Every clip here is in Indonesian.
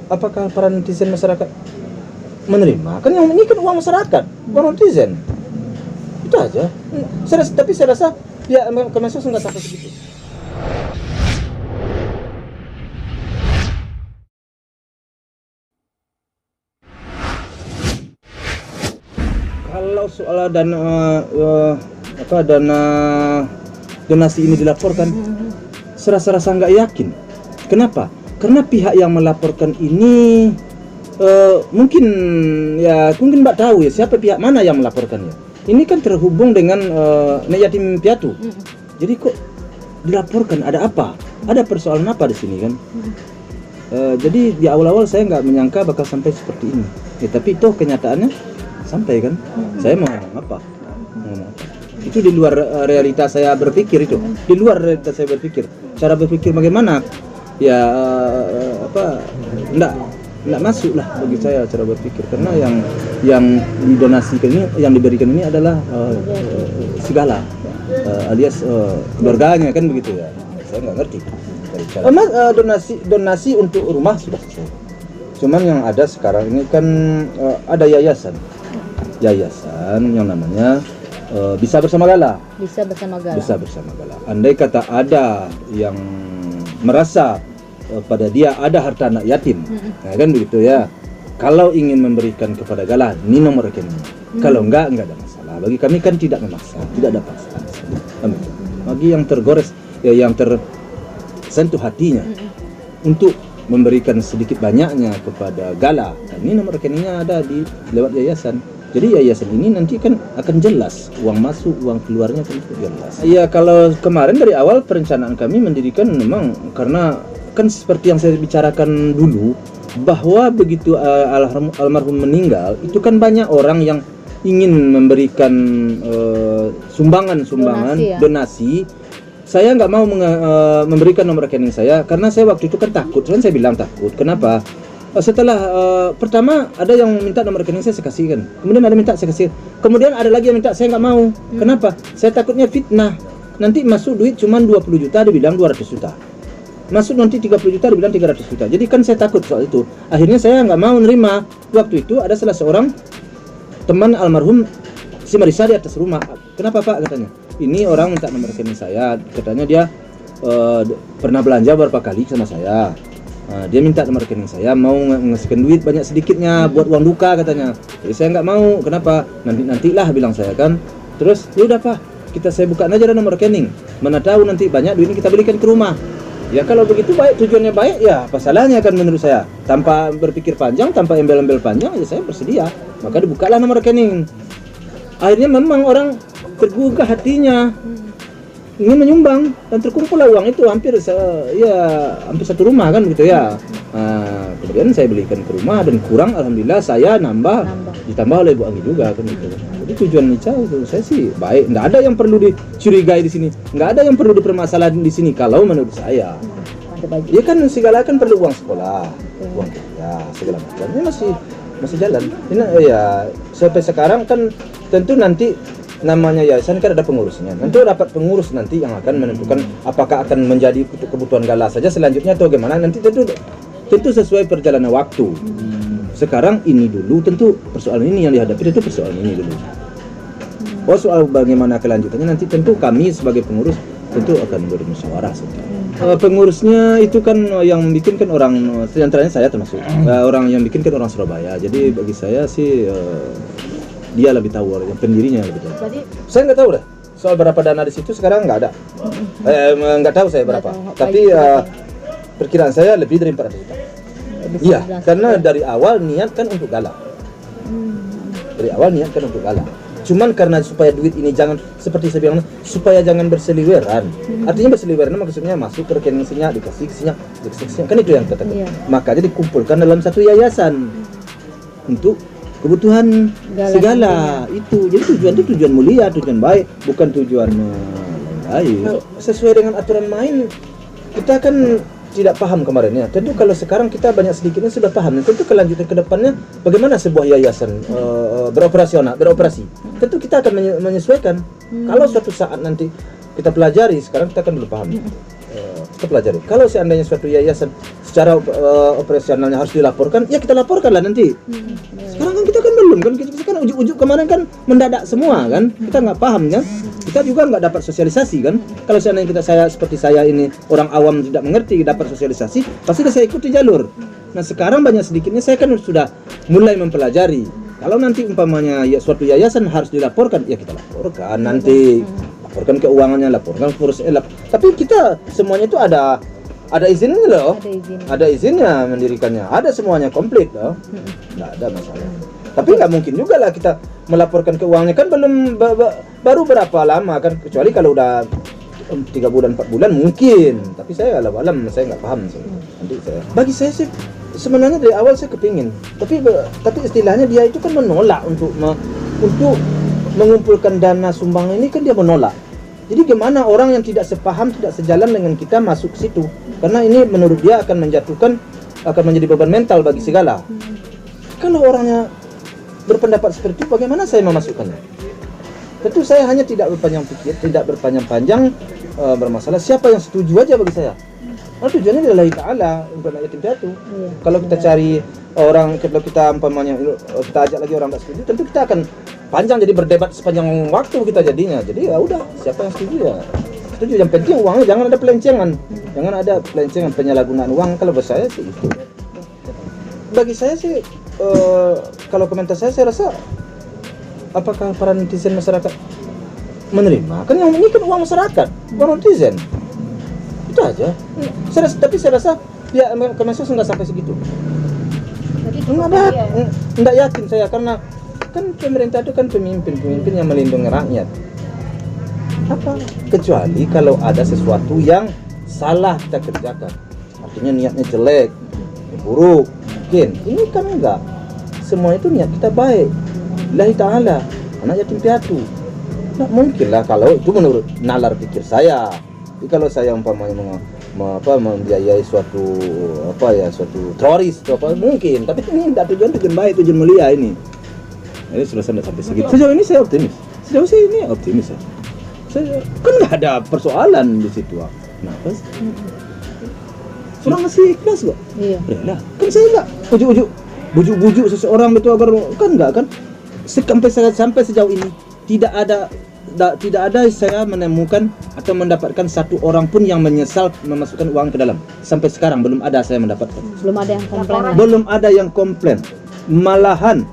apakah para netizen masyarakat menerima? Kan yang ini kan uang masyarakat, uang netizen. Itu aja. Tapi saya rasa ya Kemensos nggak sampai segitu. Kalau soal dana dana donasi ini dilaporkan, serasa-rasa nggak yakin. Kenapa? Karena pihak yang melaporkan ini mungkin Mbak tahu ya siapa pihak mana yang melaporkannya. Ini kan terhubung dengan Nek Yatim Piatu. Jadi kok dilaporkan, ada apa? Ada persoalan apa di sini kan? Jadi di awal-awal saya nggak menyangka bakal sampai seperti ini. Ya, tapi itu kenyataannya sampai kan. Saya mau ngomong apa? Itu di luar realitas saya berpikir itu. Di luar realitas saya berpikir. Cara berpikir bagaimana? Ya enggak masuk lah bagi saya cara berpikir, karena yang didonasikan ini, yang diberikan ini adalah segala alias keluarganya kan begitu ya. Saya nggak ngerti dari cara. Donasi untuk rumah sudah selesai. Cuman yang ada sekarang ini kan ada yayasan yang namanya Bisa Bersama Gala. Bisa Bersama Gala. Andai kata ada yang merasa pada dia ada harta anak yatim, nah, kan begitu ya. Kalau ingin memberikan kepada Gala, ini nomor rekeningnya. Kalau enggak ada masalah. Bagi kami kan tidak memaksa, tidak ada paksaan. Bagi yang tergores, ya yang tersentuh hatinya untuk memberikan sedikit banyaknya kepada Gala, nah, ini nomor rekeningnya ada di lewat yayasan. Jadi yayasan ini nanti kan akan jelas uang masuk, uang keluarnya tentu jelas. Iya, kalau kemarin dari awal perencanaan kami mendirikan memang karena kan seperti yang saya bicarakan dulu, bahwa begitu almarhum meninggal itu kan banyak orang yang ingin memberikan sumbangan donasi. Saya nggak mau memberikan nomor rekening saya karena saya waktu itu kan takut. Kan saya bilang takut. Kenapa? Setelah pertama ada yang minta nomor rekening saya kasihkan, kemudian ada minta saya kasih, kemudian ada lagi yang minta, saya nggak mau. Kenapa? Saya takutnya fitnah, nanti masuk duit cuma 20 juta dibilang 200 juta, masuk nanti 30 juta dibilang 300 juta. Jadi kan saya takut soal itu. Akhirnya saya nggak mau nerima. Waktu itu ada salah seorang teman almarhum si Marisa di atas rumah. Kenapa Pak? Katanya, ini orang minta nomor rekening saya, katanya dia pernah belanja beberapa kali sama saya. Dia minta nomor rekening saya, mau ngasihkan duit banyak sedikitnya buat uang duka katanya. Jadi saya nggak mau. Kenapa? Nantilah bilang saya kan. Terus ya udah Pak, saya buka aja nomor rekening. Mana tahu nanti banyak duit ini kita belikan ke rumah. Ya kalau begitu baik, tujuannya baik, ya apa salahnya kan menurut saya. Tanpa berpikir panjang, tanpa embel-embel panjang, ya saya bersedia. Maka dibukalah nomor rekening. Akhirnya memang orang tergugah hatinya, ingin menyumbang, dan terkumpullah uang itu hampir satu rumah kan begitu ya. Kemudian saya belikan ke rumah dan kurang, alhamdulillah saya nambah. Ditambah oleh Bu Anggi juga kan gitu. Jadi tujuan Nica itu saya sih baik, nggak ada yang perlu dicurigai di sini, nggak ada yang perlu dipermasalahin di sini kalau menurut saya. Ya kan segala kan perlu uang sekolah, uang kuliah, segala macam. Ini masih jalan. Ini ya sampai sekarang kan tentu nanti namanya yayasan kan ada pengurusnya. Nanti dapat pengurus nanti yang akan menentukan apakah akan menjadi kebutuhan Gala saja selanjutnya atau bagaimana. Nanti tentu sesuai perjalanan waktu. Sekarang ini dulu tentu persoalan ini yang dihadapi, tentu persoalan ini dulu. Soal bagaimana kelanjutannya nanti tentu kami sebagai pengurus tentu akan bermusyawarah. Pengurusnya itu kan yang bikin kan orang, antaranya saya termasuk orang yang bikin kan orang Surabaya. Jadi bagi saya sih dia lebih tahu, yang pendirinya lebih tahu. Jadi, saya nggak tahu deh soal berapa dana di situ sekarang nggak ada. Nggak tahu saya berapa. Tapi perkiraan saya lebih dari 400 juta. Iya, karena dari awal niat kan untuk Gala. Cuman karena supaya duit ini jangan seperti saya bilang, supaya jangan berseliweran. Artinya berseliweran maksudnya masuk ke rekening Sinya, dikasih Sinya, kan itu yang katakan. Makanya dikumpulkan dalam satu yayasan untuk kebutuhan segala itu. Jadi tujuan itu tujuan mulia, tujuan baik, bukan tujuan lain. Sesuai dengan aturan main, kita kan tidak paham kemarin ya. Tentu kalau sekarang kita banyak sedikitnya sudah paham. Tentu kelanjutan ke depannya bagaimana sebuah yayasan beroperasi. Tentu kita akan menyesuaikan. Kalau suatu saat nanti kita pelajari, sekarang kita kan belum paham. kita pelajari. Kalau seandainya suatu yayasan secara operasionalnya harus dilaporkan, ya kita laporkan lah nanti. Sekarang kan kita kan belum kan, kita kan ujuk-ujuk kemarin kan mendadak semua kan, kita nggak paham kan, kita juga nggak dapat sosialisasi kan. Kalau seandainya seperti saya ini orang awam tidak mengerti, dapat sosialisasi, pasti saya ikuti jalur. Nah sekarang banyak sedikitnya saya kan sudah mulai mempelajari. Kalau nanti umpamanya ya suatu yayasan harus dilaporkan, ya kita laporkan nanti. Laporkan keuangannya, laporkan tapi kita semuanya itu ada izinnya loh. Ada izinnya mendirikannya, ada semuanya komplit loh. Nggak ada masalah. Tapi nggak mungkin juga lah kita melaporkan keuangannya kan belum baru berapa lama kan, kecuali kalau udah 3 bulan 4 bulan mungkin. Tapi saya alam saya nggak paham sih. Nanti bagi saya sih sebenarnya dari awal saya kepingin, tapi istilahnya dia itu kan menolak untuk mengumpulkan dana sumbangan ini kan dia menolak. Jadi gimana orang yang tidak sepaham, tidak sejalan dengan kita masuk ke situ? Karena ini menurut dia akan menjadi beban mental bagi segala. Kalau orangnya berpendapat seperti itu, bagaimana saya memasukkannya? Tentu saya hanya tidak berpanjang-panjang bermasalah. Siapa yang setuju aja bagi saya. Nah, tujuannya adalah Ta'ala, bukan yatim piatu. Kalau kita cari orang, kalau kita umpamanya kita ajak lagi orang tak setuju, tentu kita akan panjang jadi berdebat sepanjang waktu kita jadinya. Jadi ya udah, siapa yang setuju ya setuju. Yang penting uangnya jangan ada pelencengan, jangan ada pelencengan penyalahgunaan uang. Kalau buat saya sih itu. Bagi saya sih kalau komentar saya rasa apakah para netizen masyarakat menerima? Kan yang ini kan uang masyarakat, uang netizen. Itu aja. Tapi saya rasa ya Kemensos nggak sampai segitu. Nggak yakin saya, karena kan pemerintah itu kan pemimpin yang melindungi rakyat. Apa? Kecuali kalau ada sesuatu yang salah kita kerjakan, artinya niatnya jelek, buruk, mungkin. Ini kan enggak. Semua itu niat kita baik. Lillahi Ta'ala, anak yatim piatu. Nggak mungkin lah kalau itu menurut nalar pikir saya. Jadi kalau saya umpamanya membiayai suatu teroris atau apa mungkin, tapi ini tidak tujuan baik, tujuan mulia ini. Ini sudah sampai segitu. Sejauh ini saya optimis. Ya. Saya kan nggak ada persoalan di situ. Kenapa sih? Orang masih ikhlas kok. Iya. Nah, kan saya nggak bujuk seseorang itu agar kan nggak kan. Sampai sejauh ini tidak ada saya menemukan atau mendapatkan satu orang pun yang menyesal memasukkan uang ke dalam. Sampai sekarang belum ada saya mendapatkan. Belum ada yang komplain. Malahan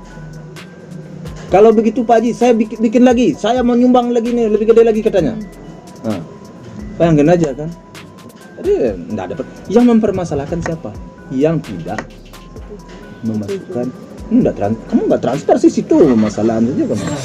kalau begitu Pak Haji, saya bikin lagi, saya mau nyumbang lagi nih, lebih gede lagi katanya. Nah, bayangin aja kan. Jadi enggak dapat. Yang mempermasalahkan siapa? Yang tidak memasukkan. Kamu enggak transfer sih situ masalahnya juga kan.